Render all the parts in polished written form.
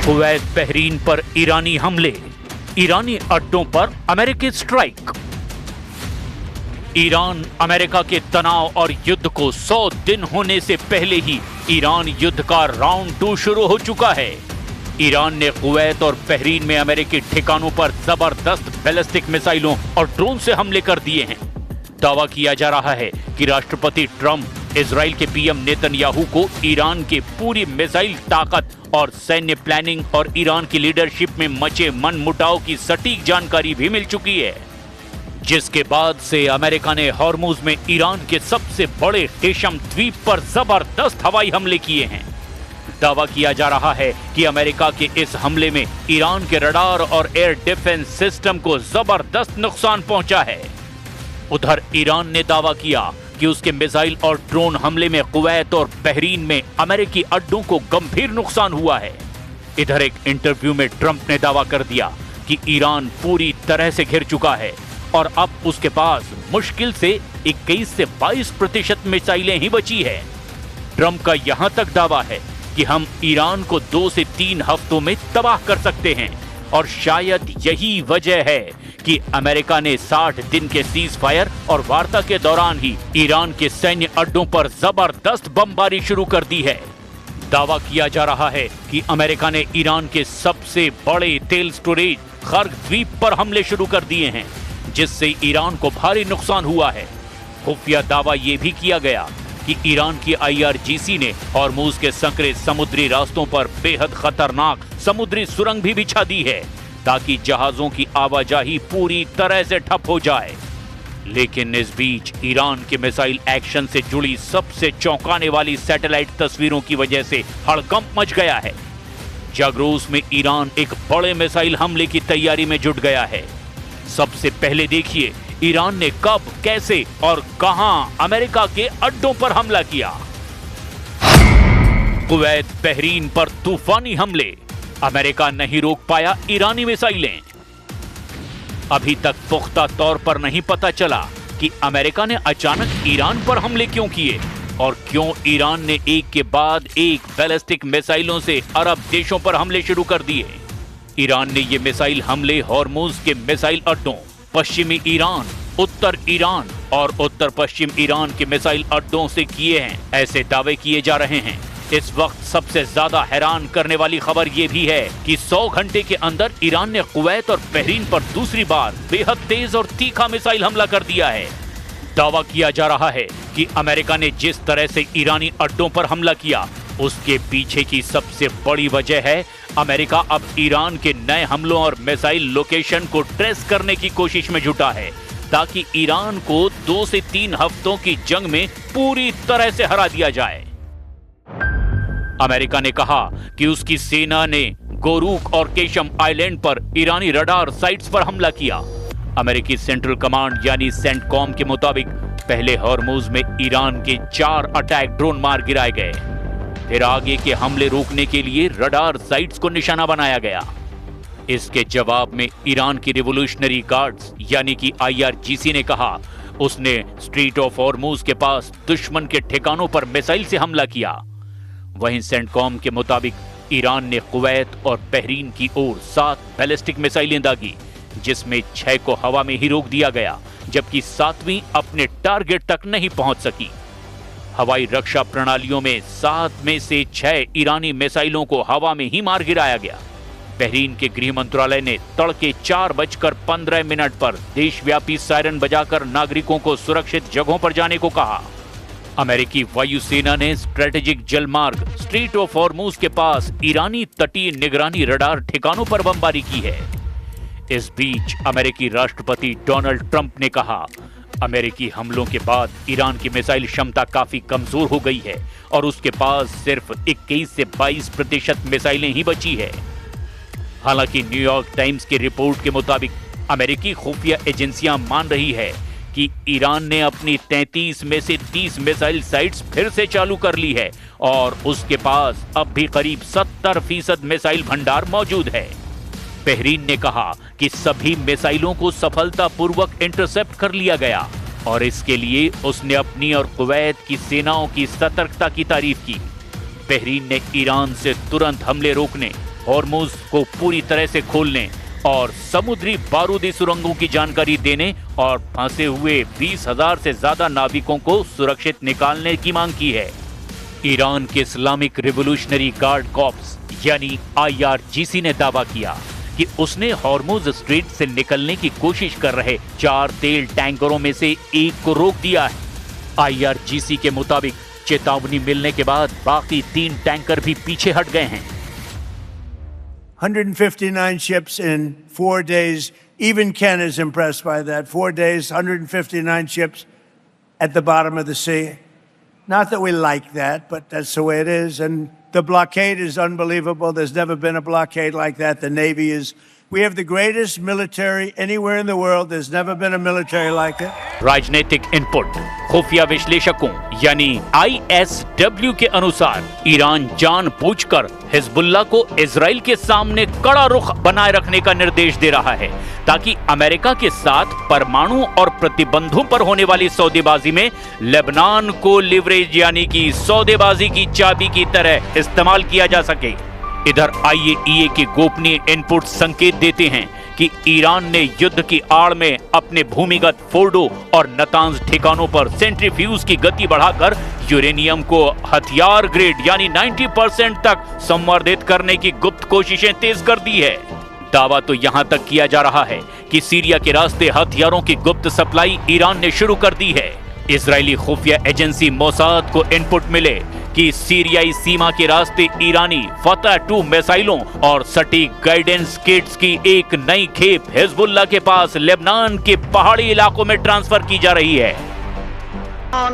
Kuwait Bahrain पर ईरानी हमले, ईरानी अड्डों पर अमेरिकी स्ट्राइक। ईरान अमेरिका के तनाव और युद्ध को 100 दिन होने से पहले ही ईरान युद्ध का राउंड 2 शुरू हो चुका है। ईरान ने कुवैत और बहरीन में अमेरिकी ठिकानों पर जबरदस्त बैलिस्टिक मिसाइलों और ड्रोन से हमले कर दिए हैं। दावा किया जा रहा है कि राष्ट्रपति ट्रंप इजराइल के पीएम नेतन्याहू को ईरान के पूरी मिसाइल ताकत और सैन्य प्लानिंग और ईरान की लीडरशिप में मचे मनमुटाव की सटीक जानकारी भी मिल चुकी है, जिसके बाद से अमेरिका ने हॉर्मुज में ईरान के सबसे बड़े हेशम द्वीप पर जबरदस्त हवाई हमले किए हैं। दावा किया जा रहा है कि अमेरिका के इस हमले में ईरान के रडार और एयर डिफेंस सिस्टम को जबरदस्त नुकसान पहुंचा है। उधर ईरान ने दावा किया कि उसके मिसाइल और ड्रोन हमले में कुवैत और बहरीन में अमेरिकी अड्डों को गंभीर नुकसान हुआ है। इधर एक इंटरव्यू में ट्रंप ने दावा कर दिया कि ईरान पूरी तरह से घिर चुका है और अब उसके पास मुश्किल से 21 से 22% मिसाइलें ही बची है। ट्रंप का यहां तक दावा है कि हम ईरान को 2 से 3 हफ्तों में तबाह कर सकते हैं और शायद यही वजह है कि अमेरिका ने 60 दिन के सीज फायर और वार्ता के दौरान ही ईरान के सैन्य अड्डों पर जबरदस्त बमबारी शुरू कर दी है। दावा किया जा रहा है कि अमेरिका ने ईरान के सबसे बड़े तेल स्टोरेज खर्ग द्वीप पर हमले शुरू कर दिए हैं, जिससे ईरान को भारी नुकसान हुआ है। खुफिया दावा यह भी किया गया कि ईरान की IRGC ने हॉर्मुज के संकरे समुद्री रास्तों पर बेहद खतरनाक समुद्री सुरंग भी बिछा दी है ताकि जहाजों की आवाजाही पूरी तरह से ठप हो जाए। लेकिन इस बीच ईरान के मिसाइल एक्शन से जुड़ी सबसे चौंकाने वाली सैटेलाइट तस्वीरों की वजह से हड़कंप मच गया है। जाग्रोस में ईरान एक बड़े मिसाइल हमले की तैयारी में जुट गया है। सबसे पहले देखिए ईरान ने कब, कैसे और कहां अमेरिका के अड्डों पर हमला किया। कुवैत बहरीन पर तूफानी हमले, अमेरिका नहीं रोक पाया ईरानी मिसाइलें। अभी तक पुख्ता तौर पर नहीं पता चला कि अमेरिका ने अचानक ईरान पर हमले क्यों किए और क्यों ईरान ने एक के बाद एक बैलिस्टिक मिसाइलों से अरब देशों पर हमले शुरू कर दिए। ईरान ने ये मिसाइल हमले हॉर्मुज के मिसाइल अड्डों, पश्चिमी ईरान, उत्तर ईरान और उत्तर पश्चिम ईरान के मिसाइल अड्डों से किए हैं, ऐसे दावे किए जा रहे हैं। इस वक्त सबसे ज्यादा हैरान करने वाली खबर यह भी है कि 100 घंटे के अंदर ईरान ने कुवैत और बहरीन पर दूसरी बार बेहद तेज और तीखा मिसाइल हमला कर दिया है। दावा किया जा रहा है कि अमेरिका ने जिस तरह से ईरानी अड्डों पर हमला किया, उसके पीछे की सबसे बड़ी वजह है अमेरिका अब ईरान के नए हमलों और मिसाइल लोकेशन को ट्रेस करने की कोशिश में जुटा है ताकि ईरान को 2 से 3 हफ्तों की जंग में पूरी तरह से हरा दिया जाए। अमेरिका ने कहा कि उसकी सेना ने गोरूक और केशम आइलैंड पर ईरानी रडार साइट्स पर हमला किया। अमेरिकी सेंट्रल कमांड यानी सेंटकॉम के मुताबिक पहले हॉर्मुज में ईरान के 4 अटैक ड्रोन मार गिराए गए, फिर आगे के हमले रोकने के लिए रडार साइट्स को निशाना बनाया गया। इसके जवाब में ईरान की रिवोल्यूशनरी गार्ड्स यानी कि IRGC ने कहा उसने स्ट्रीट ऑफ हॉर्मुज के पास दुश्मन के ठिकानों पर मिसाइल से हमला किया। वहीं सेंटकॉम के मुताबिक ईरान ने कुवैत और बहरीन की ओर 7 बैलिस्टिक मिसाइलें दागी, जिसमें 6 को हवा में ही रोक दिया गया, जबकि 7वीं अपने टारगेट तक नहीं पहुंच सकी। हवाई रक्षा प्रणालियों में 7 में से 6 ईरानी मिसाइलों को हवा में ही मार गिराया गया। बहरीन के गृह मंत्रालय ने तड़के 4:15 पर देशव्यापी सायरन बजाकर नागरिकों को सुरक्षित जगहों पर जाने को कहा। अमेरिकी वायुसेना ने स्ट्रेटेजिक जलमार्ग स्ट्रीट ऑफ हॉर्मुज के पास ईरानी तटीय निगरानी रडार ठिकानों पर बमबारी की है। इस बीच अमेरिकी राष्ट्रपति डोनाल्ड ट्रंप ने कहा अमेरिकी हमलों के बाद ईरान की मिसाइल क्षमता काफी कमजोर हो गई है और उसके पास सिर्फ 21 से 22% मिसाइलें ही बची है। हालांकि न्यूयॉर्क टाइम्स की रिपोर्ट के मुताबिक अमेरिकी खुफिया एजेंसियां मान रही है कि ईरान ने अपनी 33 में से 30 मिसाइल साइट्स फिर से चालू कर ली है और उसके पास अब भी करीब 70% मिसाइल भंडार मौजूद है। बहरीन ने कहा कि सभी मिसाइलों को सफलतापूर्वक इंटरसेप्ट कर लिया गया और इसके लिए उसने अपनी और कुवैत की सेनाओं की सतर्कता की तारीफ की। बहरीन ने ईरान से तुरंत हमले रोकने हॉर्मुज को पूरी तरह से खोलने और समुद्री बारूदी सुरंगों की जानकारी देने और फंसे हुए 20,000 से ज्यादा नाविकों को सुरक्षित निकालने की मांग की है। ईरान के इस्लामिक रिवोल्यूशनरी गार्ड कॉर्प्स यानी IRGC ने दावा किया कि उसने हॉर्मुज स्ट्रेट से निकलने की कोशिश कर रहे 4 तेल टैंकरों में से एक को रोक दिया है। IRGC के मुताबिक चेतावनी मिलने के बाद बाकी 3 टैंकर भी पीछे हट गए हैं। 159 ships in 4 days. Even Ken is impressed by that. 4 days, 159 ships at the bottom of the sea. Not that we like that, but that's the way it is. And the blockade is unbelievable. There's never been a blockade like that. The Navy is, we have the greatest military anywhere in the world. There's never been a military like it. राजनीतिक input खुफिया विश्लेषकों यानी ISW के अनुसार Iran जानबूझकर Hezbollah को Israel के सामने कड़ा रुख बनाए रखने का निर्देश दे रहा है ताकि अमेरिका के साथ परमाणु और प्रतिबंधों पर होने वाली सौदेबाजी में लेबनान को लिवरेज यानी कि सौदेबाजी की चाबी की तरह इस्तेमाल किया जा सके। इधर IAEA के गोपनीय इनपुट संकेत देते हैं कि ईरान ने युद्ध की आड़ में अपने भूमिगत फोर्डो और नतांज ठिकानों पर सेंट्रीफ्यूज की गति बढ़ाकर यूरेनियम को हथियार ग्रेड यानी 90% तक संवर्धित करने की गुप्त कोशिशें तेज कर दी है। दावा तो यहां तक किया जा रहा है कि सीरिया के रास्ते हथियारों की गुप्त सप्लाई ईरान ने शुरू कर दी है। इजरायली खुफिया एजेंसी मोसाद को इनपुट मिले कि सीरियाई सीमा के रास्ते ईरानी फतह-2 मिसाइलों और सटीक गाइडेंस किट्स की एक नई खेप हिजबुल्लाह के पास लेबनान के पहाड़ी इलाकों में ट्रांसफर की जा रही है।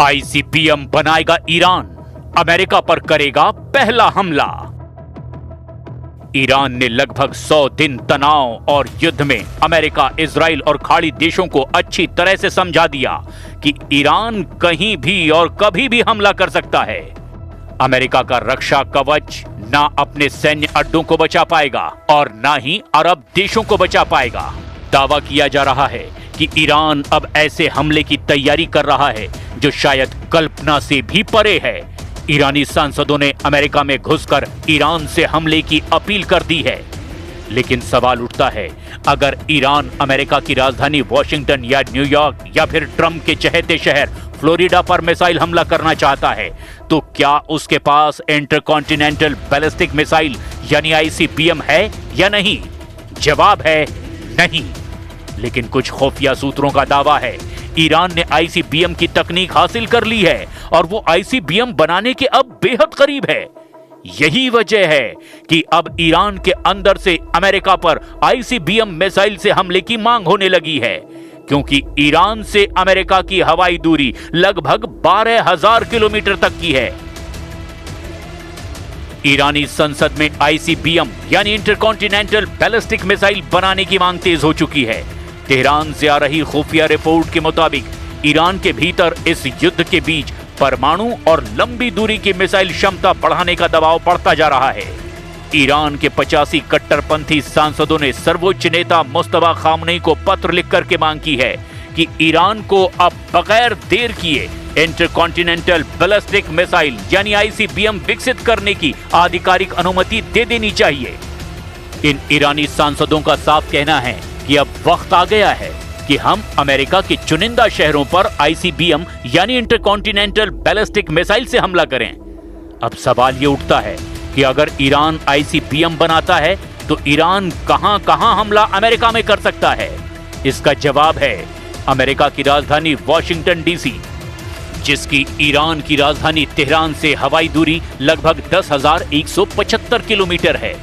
ICBM बनाएगा ईरान, अमेरिका पर करेगा पहला हमला। ईरान ने लगभग 100 दिन तनाव और युद्ध में अमेरिका, इजराइल और खाड़ी देशों को अच्छी तरह से समझा दिया कि ईरान कहीं भी और कभी भी हमला कर सकता है। अमेरिका का रक्षा कवच ना अपने सैन्य अड्डों को बचा पाएगा और ना ही अरब देशों को बचा पाएगा। दावा किया जा रहा है कि ईरान अब ऐसे हमले की तैयारी कर रहा है जो शायद कल्पना से भी परे है। ईरानी सांसदों ने अमेरिका में घुसकर ईरान से हमले की अपील कर दी है। लेकिन सवाल उठता है, अगर ईरान अमेरिका की राजधानी वॉशिंगटन या न्यूयॉर्क या फिर ट्रंप के चहेते शहर फ्लोरिडा पर मिसाइल हमला करना चाहता है तो क्या उसके पास इंटरकॉन्टिनेंटल बैलिस्टिक मिसाइल यानी ICBM है या नहीं? जवाब है नहीं। लेकिन कुछ खुफिया सूत्रों का दावा है ईरान ने ICBM की तकनीक हासिल कर ली है और वो ICBM बनाने के अब बेहद करीब है। यही वजह है कि अब ईरान के अंदर से अमेरिका पर ICBM मिसाइल से हमले की मांग होने लगी है, क्योंकि ईरान से अमेरिका की हवाई दूरी लगभग 12,000 किलोमीटर तक की है। ईरानी संसद में ICBM यानी इंटरकॉन्टिनेंटल बैलिस्टिक मिसाइल बनाने की मांग तेज हो चुकी है। तेहरान से आ रही खुफिया रिपोर्ट के मुताबिक ईरान के भीतर इस युद्ध के बीच परमाणु और लंबी दूरी की मिसाइल क्षमता बढ़ाने का दबाव बढ़ता जा रहा है। ईरान के 85 कट्टरपंथी सांसदों ने सर्वोच्च नेता मुस्तफा खामनेई को पत्र लिखकर के मांग की है कि ईरान को अब बगैर देर किए इंटरकॉन्टिनेंटल बैलिस्टिक मिसाइल यानी ICBM विकसित करने की आधिकारिक अनुमति दे देनी चाहिए। इन ईरानी सांसदों का साफ कहना है कि अब वक्त आ गया है कि हम अमेरिका के चुनिंदा शहरों पर ICBM यानी इंटरकॉन्टिनेंटल बैलिस्टिक मिसाइल से हमला करें। अब सवाल ये उठता है कि अगर ईरान ICBM बनाता है तो ईरान कहां-कहां हमला अमेरिका में कर सकता है? इसका जवाब है अमेरिका की राजधानी वॉशिंगटन DC, जिसकी ईरान की राजधानी तेहरान से हवाई दूरी लगभग 10,175 किलोमीटर है।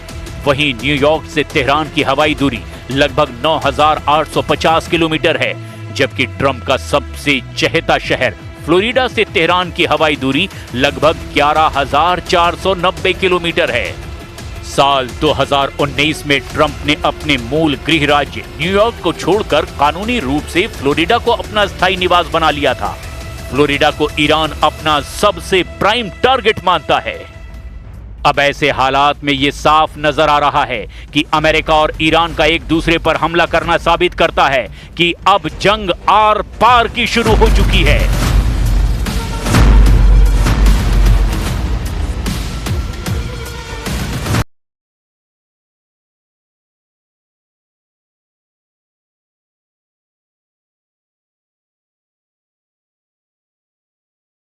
वहीं न्यूयॉर्क से तेहरान की हवाई दूरी लगभग 9,850 किलोमीटर है, जबकि ट्रंप का सबसे चहेता शहर फ्लोरिडा से तेहरान की हवाई दूरी लगभग 11,490 किलोमीटर है। साल 2019 में ट्रंप ने अपने मूल गृह राज्य न्यूयॉर्क को छोड़कर कानूनी रूप से फ्लोरिडा को अपना स्थायी निवास बना लिया था। फ्लोरिडा को ईरान अपना सबसे प्राइम टारगेट मानता है। अब ऐसे हालात में यह साफ नजर आ रहा है कि अमेरिका और ईरान का एक दूसरे पर हमला करना साबित करता है कि अब जंग आर पार की शुरू हो चुकी है।